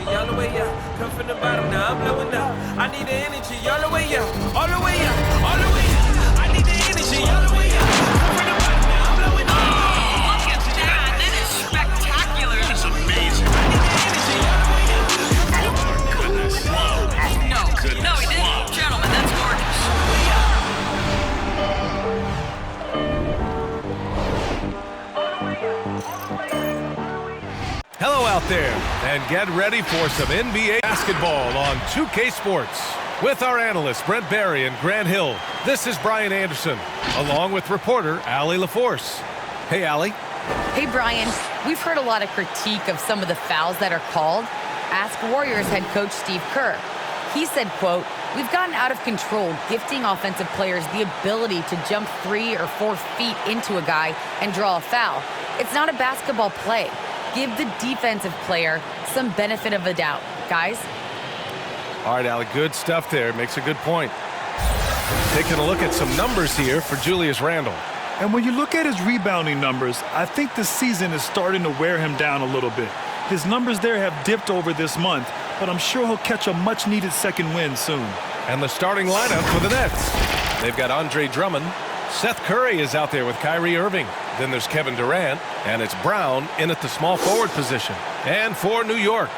all the way up. Come from the bottom, now I'm blowing up. I need the energy all the way up, all the way up, all the way up. I need the energy all the way up. Come from the bottom, now I'm blowing up. Oh, look at that. That is spectacular. That's amazing. I need the energy all the way up. Oh, my goodness. No, no, he didn't. Gentlemen, that's gorgeous. Hello out there, and get ready for some NBA basketball on 2K Sports. With our analysts Brent Barry and Grant Hill, this is Brian Anderson, along with reporter Allie LaForce. Hey, Allie. Hey, Brian. We've heard a lot of critique of some of the fouls that are called. Ask Warriors head coach Steve Kerr. He said, quote, "We've gotten out of control, gifting offensive players the ability to jump 3 or 4 feet into a guy and draw a foul. It's not a basketball play. Give the defensive player some benefit of the doubt, guys." All right, Allie, good stuff there. Makes a good point. Taking a look at some numbers here for Julius Randle. And when you look at his rebounding numbers, I think the season is starting to wear him down a little bit. His numbers there have dipped over this month, but I'm sure he'll catch a much-needed second win soon. And the starting lineup for the Nets. They've got Andre Drummond. Seth Curry is out there with Kyrie Irving. Then there's Kevin Durant, and it's Brown in at the small forward position. And for New York,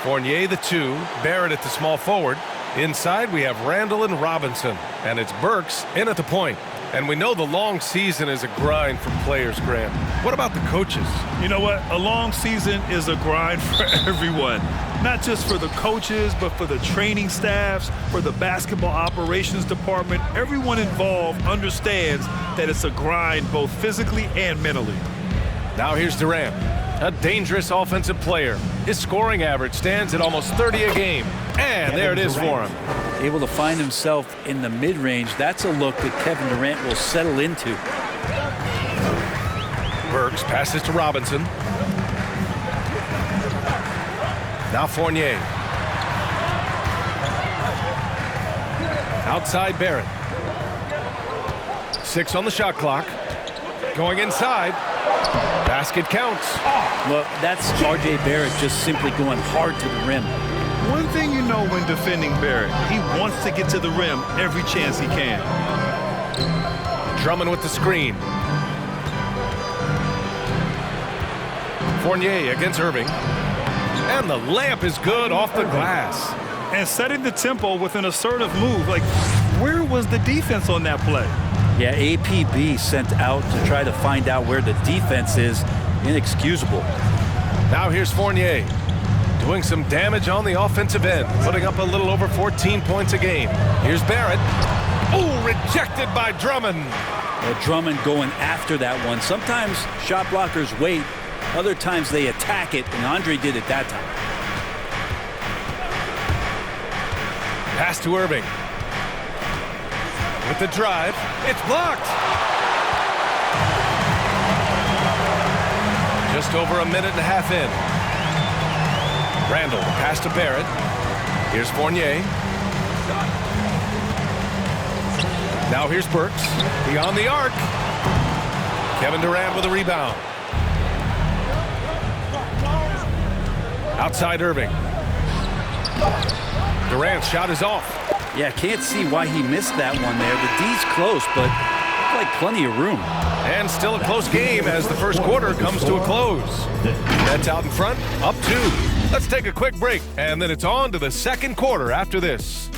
Fournier the 2, Barrett at the small forward. Inside we have Randall and Robinson, and it's Burks in at the point. And we know the long season is a grind for players, Grant. What about the coaches? You know what? A long season is a grind for everyone. Not just for the coaches, but for the training staffs, for the basketball operations department. Everyone involved understands that it's a grind both physically and mentally. Now here's Durant, a dangerous offensive player. His scoring average stands at almost 30 a game. And there it is for him. Able to find himself in the mid-range. That's a look that Kevin Durant will settle into. Burks passes to Robinson. Now Fournier. Outside Barrett. 6 on the shot clock. Going inside. Basket counts. Well, that's R.J. Barrett just simply going hard to the rim. One thing you know when defending Barrett, he wants to get to the rim every chance he can. Drummond with the screen. Fournier against Irving. And the layup is good off the glass. And setting the tempo with an assertive move. Like, where was the defense on that play? Yeah, APB sent out to try to find out where the defense is. Inexcusable. Now here's Fournier. Doing some damage on the offensive end. Putting up a little over 14 points a game. Here's Barrett. Oh, rejected by Drummond. Well, Drummond going after that one. Sometimes shot blockers wait. Other times they attack it, and Andre did it that time. Pass to Irving. With the drive, it's blocked. Just over a minute and a half in. Randall, pass to Barrett. Here's Fournier. Now here's Burks. Beyond the arc. Kevin Durant with a rebound. Outside Irving. Durant's shot is off. Yeah, can't see why he missed that one there. The D's close, but like plenty of room. And still a close game as the first quarter comes to a close. Nets out in front, up 2. Let's take a quick break, and then it's on to the second quarter after this.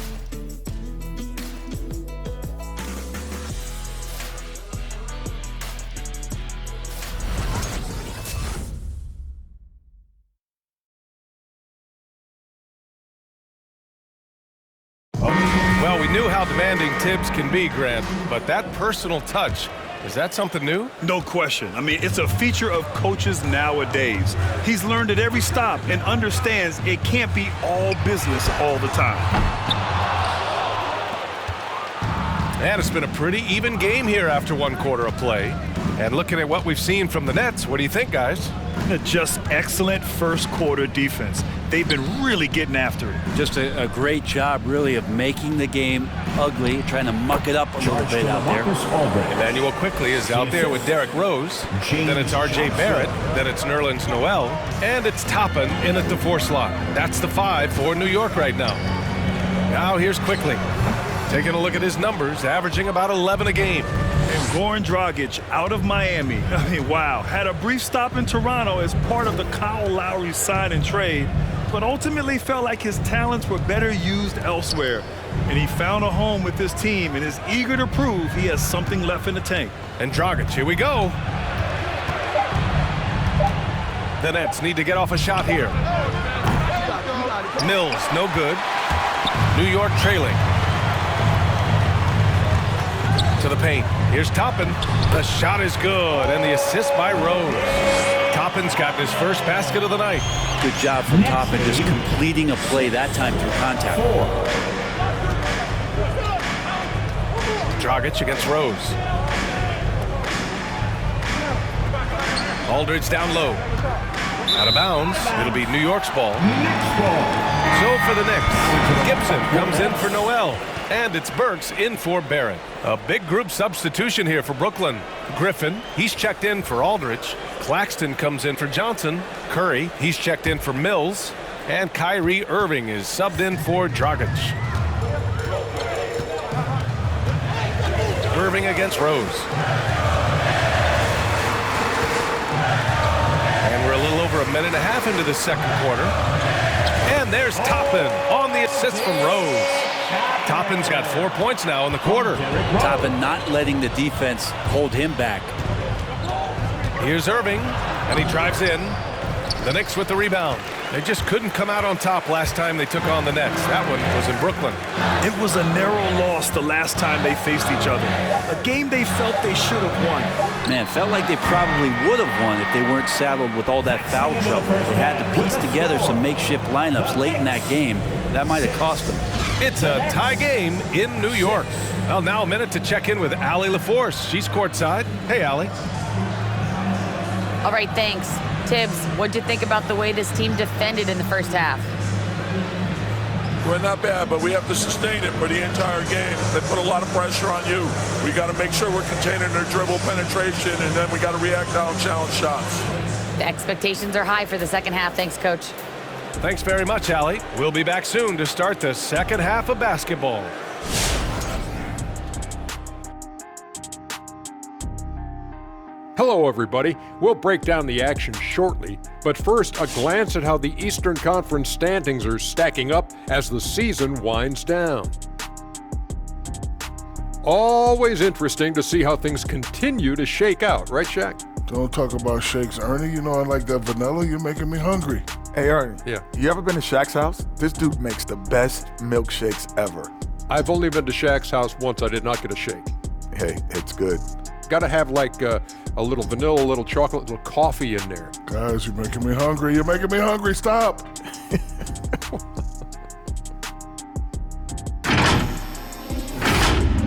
Well, we knew how demanding Tibbs can be, Grant, but that personal touch, is that something new? No question. I mean, it's a feature of coaches nowadays. He's learned at every stop and understands it can't be all business all the time. And it's been a pretty even game here after one quarter of play. And looking at what we've seen from the Nets, what do you think, guys? Just excellent first quarter defense. They've been really getting after it. Just a great job, really, of making the game ugly, trying to muck it up a little bit out there. Emmanuel Quickly is out there with Derrick Rose. Then it's R.J. Barrett. Then it's Nerlens Noel. And it's Toppin in at the 4 slot. That's the 5 for New York right now. Now here's Quickly. Taking a look at his numbers, averaging about 11 a game. And Goran Dragic out of Miami. I mean, wow. Had a brief stop in Toronto as part of the Kyle Lowry sign and trade, but ultimately felt like his talents were better used elsewhere. And he found a home with this team and is eager to prove he has something left in the tank. And Dragic, here we go. The Nets need to get off a shot here. Mills, no good. New York trailing. To the paint. Here's Toppin. The shot is good, and the assist by Rose. Toppin's got his first basket of the night. Good job from Toppin, just completing a play that time through contact. Dragic against Rose. Aldridge down low. Out of bounds. It'll be New York's ball. So for the Knicks, Gibson comes in for Noel. And it's Burks in for Barrett. A big group substitution here for Brooklyn. Griffin, he's checked in for Aldridge. Claxton comes in for Johnson. Curry, he's checked in for Mills. And Kyrie Irving is subbed in for Dragic. Irving against Rose. And we're a little over a minute and a half into the second quarter. And there's Toppin on the assist from Rose. Toppin's got 4 points now in the quarter. Toppin not letting the defense hold him back. Here's Irving, and he drives in. The Knicks with the rebound. They just couldn't come out on top last time they took on the Nets. That one was in Brooklyn. It was a narrow loss the last time they faced each other. A game they felt they should have won. Man, felt like they probably would have won if they weren't saddled with all that foul trouble. They had to piece together some makeshift lineups late in that game. That might have cost them. It's a tie game in New York. Well, now a minute to check in with Allie LaForce. She's courtside. Hey, Allie. All right, thanks. Tibbs, what'd you think about the way this team defended in the first half? We're not bad, but we have to sustain it for the entire game. They put a lot of pressure on you. We got to make sure we're containing their dribble penetration, and then we got to react down challenge shots. The expectations are high for the second half. Thanks, Coach. Thanks very much, Allie. We'll be back soon to start the second half of basketball. Hello, everybody. We'll break down the action shortly, but first, a glance at how the Eastern Conference standings are stacking up as the season winds down. Always interesting to see how things continue to shake out, right, Shaq? Don't talk about shakes, Ernie. You know I like that vanilla. You're making me hungry. Hey, Ernie. Yeah. You ever been to Shaq's house? This dude makes the best milkshakes ever. I've only been to Shaq's house once. I did not get a shake. Hey, it's good. Got to have like a little vanilla, a little chocolate, a little coffee in there. Guys, you're making me hungry. You're making me hungry. Stop.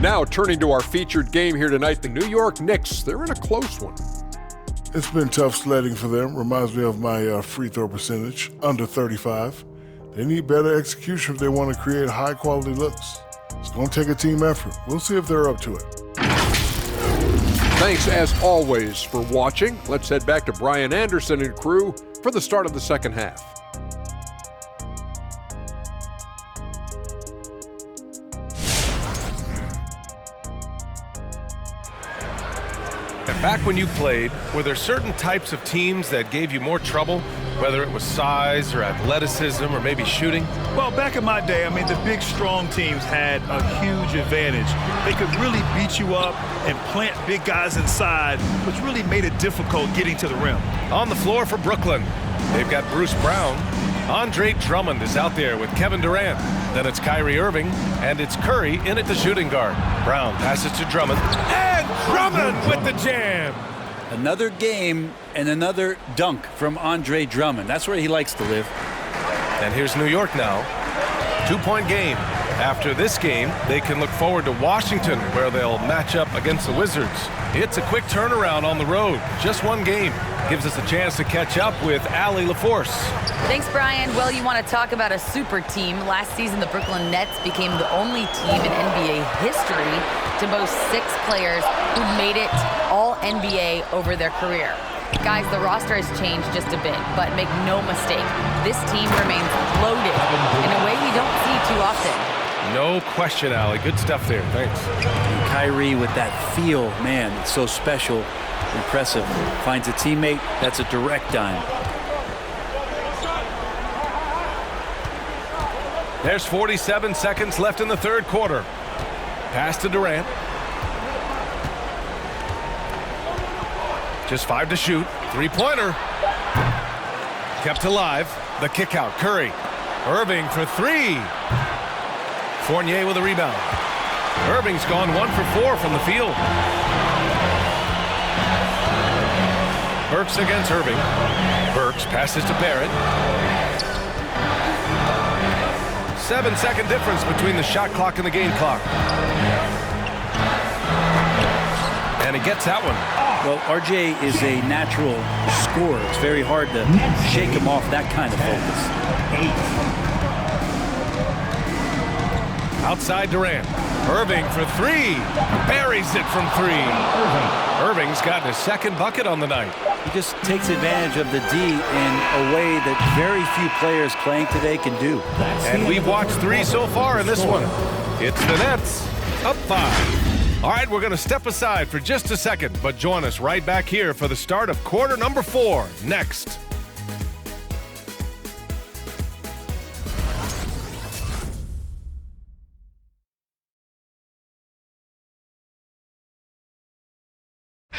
Now, turning to our featured game here tonight, the New York Knicks. They're in a close one. It's been tough sledding for them. Reminds me of my free throw percentage, under 35. They need better execution if they want to create high-quality looks. It's going to take a team effort. We'll see if they're up to it. Thanks, as always, for watching. Let's head back to Brian Anderson and crew for the start of the second half. And back when you played, were there certain types of teams that gave you more trouble, whether it was size or athleticism or maybe shooting? Well, back in my day, I mean, the big, strong teams had a huge advantage. They could really beat you up and plant big guys inside, which really made it difficult getting to the rim. On the floor for Brooklyn, they've got Bruce Brown. Andre Drummond is out there with Kevin Durant. Then it's Kyrie Irving, and it's Curry in at the shooting guard. Brown passes to Drummond, and Drummond with the jam. Another game and another dunk from Andre Drummond. That's where he likes to live. And here's New York now. 2-point game. After this game, they can look forward to Washington, where they'll match up against the Wizards. It's a quick turnaround on the road. Just one game. Gives us a chance to catch up with Allie LaForce. Thanks, Brian. Well, you want to talk about a super team. Last season, the Brooklyn Nets became the only team in NBA history to boast 6 players who made it all NBA over their career. Guys, the roster has changed just a bit, but make no mistake, this team remains loaded in a way we don't see too often. No question, Allie. Good stuff there. Thanks. And Kyrie with that feel, man, it's so special. Impressive. Finds a teammate. That's a direct dime. There's 47 seconds left in the third quarter. Pass to Durant. Just 5 to shoot. Three-pointer. Kept alive. The kick out. Curry. Irving for 3. Fournier with a rebound. Irving's gone 1 for 4 from the field. Burks against Irving. Burks passes to Barrett. 7-second difference between the shot clock and the game clock. And he gets that one. Well, RJ is a natural scorer. It's very hard to shake him off that kind of focus. Outside Durant. Irving for 3. Buries it from 3. Irving's gotten his second bucket on the night. He just takes advantage of the D in a way that very few players playing today can do. And we've watched 3 so far in this one. It's the Nets up 5. All right, we're going to step aside for just a second, but join us right back here for the start of quarter number 4 next.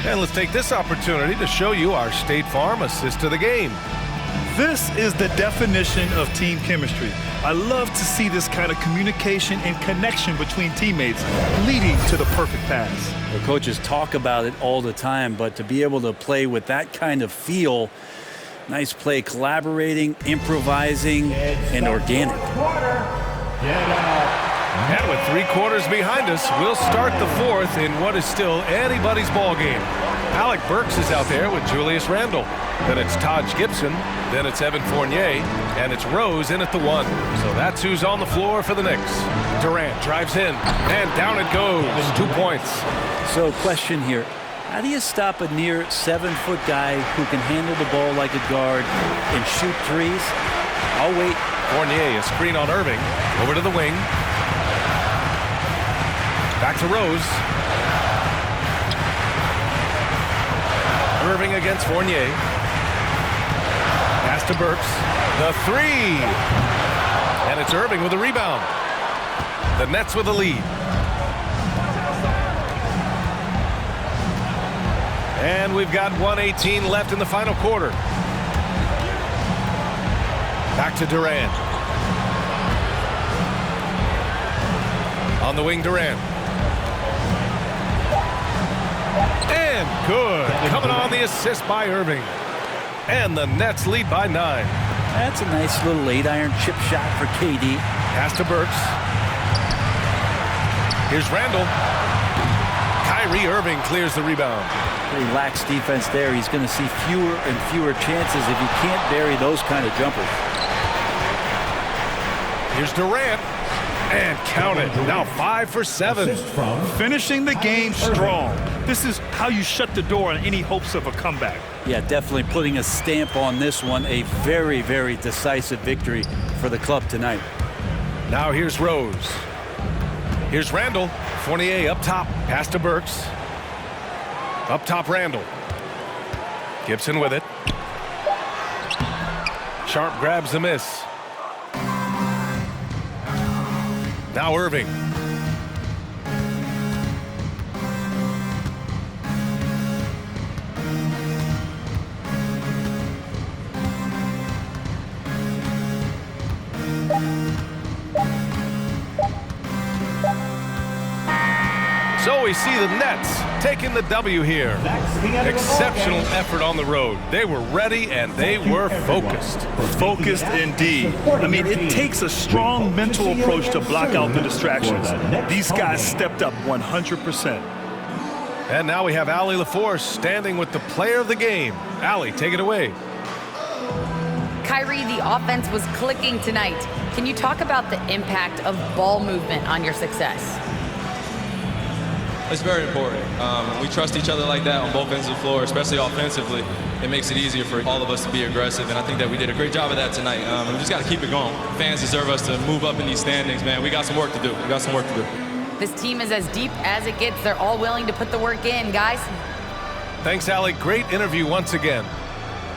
And let's take this opportunity to show you our State Farm assist to the game. This is the definition of team chemistry. I love to see this kind of communication and connection between teammates leading to the perfect pass. The coaches talk about it all the time, but to be able to play with that kind of feel, nice play, collaborating, improvising, and organic. And with 3 quarters behind us, we'll start the 4th in what is still anybody's ball game. Alec Burks is out there with Julius Randle. Then it's Taj Gibson. Then it's Evan Fournier. And it's Rose in at the 1. So that's who's on the floor for the Knicks. Durant drives in. And down it goes. 2 points. So question here. How do you stop a near 7-foot guy who can handle the ball like a guard and shoot threes? I'll wait. Fournier, a screen on Irving. Over to the wing. Back to Rose. Irving against Fournier. Pass to Burks. The 3. And it's Irving with a rebound. The Nets with a lead. And we've got 1:18 left in the final quarter. Back to Durant. On the wing, Durant. And good. Coming on the assist by Irving. And the Nets lead by 9. That's a nice little 8-iron chip shot for KD. Pass to Burks. Here's Randle. Kyrie Irving clears the rebound. Pretty lax defense there. He's going to see fewer and fewer chances if he can't bury those kind of jumpers. Here's Durant. And count it. Now 5 for 7. Finishing the game strong. This is how you shut the door on any hopes of a comeback. Yeah, definitely putting a stamp on this one. A very, very decisive victory for the club tonight. Now here's Rose. Here's Randle. Fournier up top. Pass to Burks. Up top, Randle. Gibson with it. Sharp grabs the miss. Now Irving. So we see the Nets taking the W here. Exceptional effort on the road. They were ready and they were focused. Focused indeed. I mean, it takes a strong mental approach to block out the distractions. These guys stepped up 100%. And now we have Allie LaForce standing with the player of the game. Allie, take it away. Kyrie, the offense was clicking tonight. Can you talk about the impact of ball movement on your success? It's very important. We trust each other like that on both ends of the floor, especially offensively. It makes it easier for all of us to be aggressive, and I think that we did a great job of that tonight. We just got to keep it going. Fans deserve us to move up in these standings, man. We got some work to do. We got some work to do. This team is as deep as it gets. They're all willing to put the work in, guys. Thanks, Allie. Great interview once again.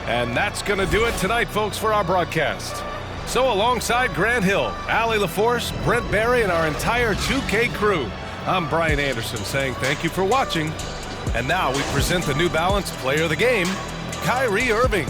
And that's going to do it tonight, folks, for our broadcast. So alongside Grant Hill, Allie LaForce, Brent Barry, and our entire 2K crew, I'm Brian Anderson saying thank you for watching. And now we present the New Balance Player of the Game, Kyrie Irving.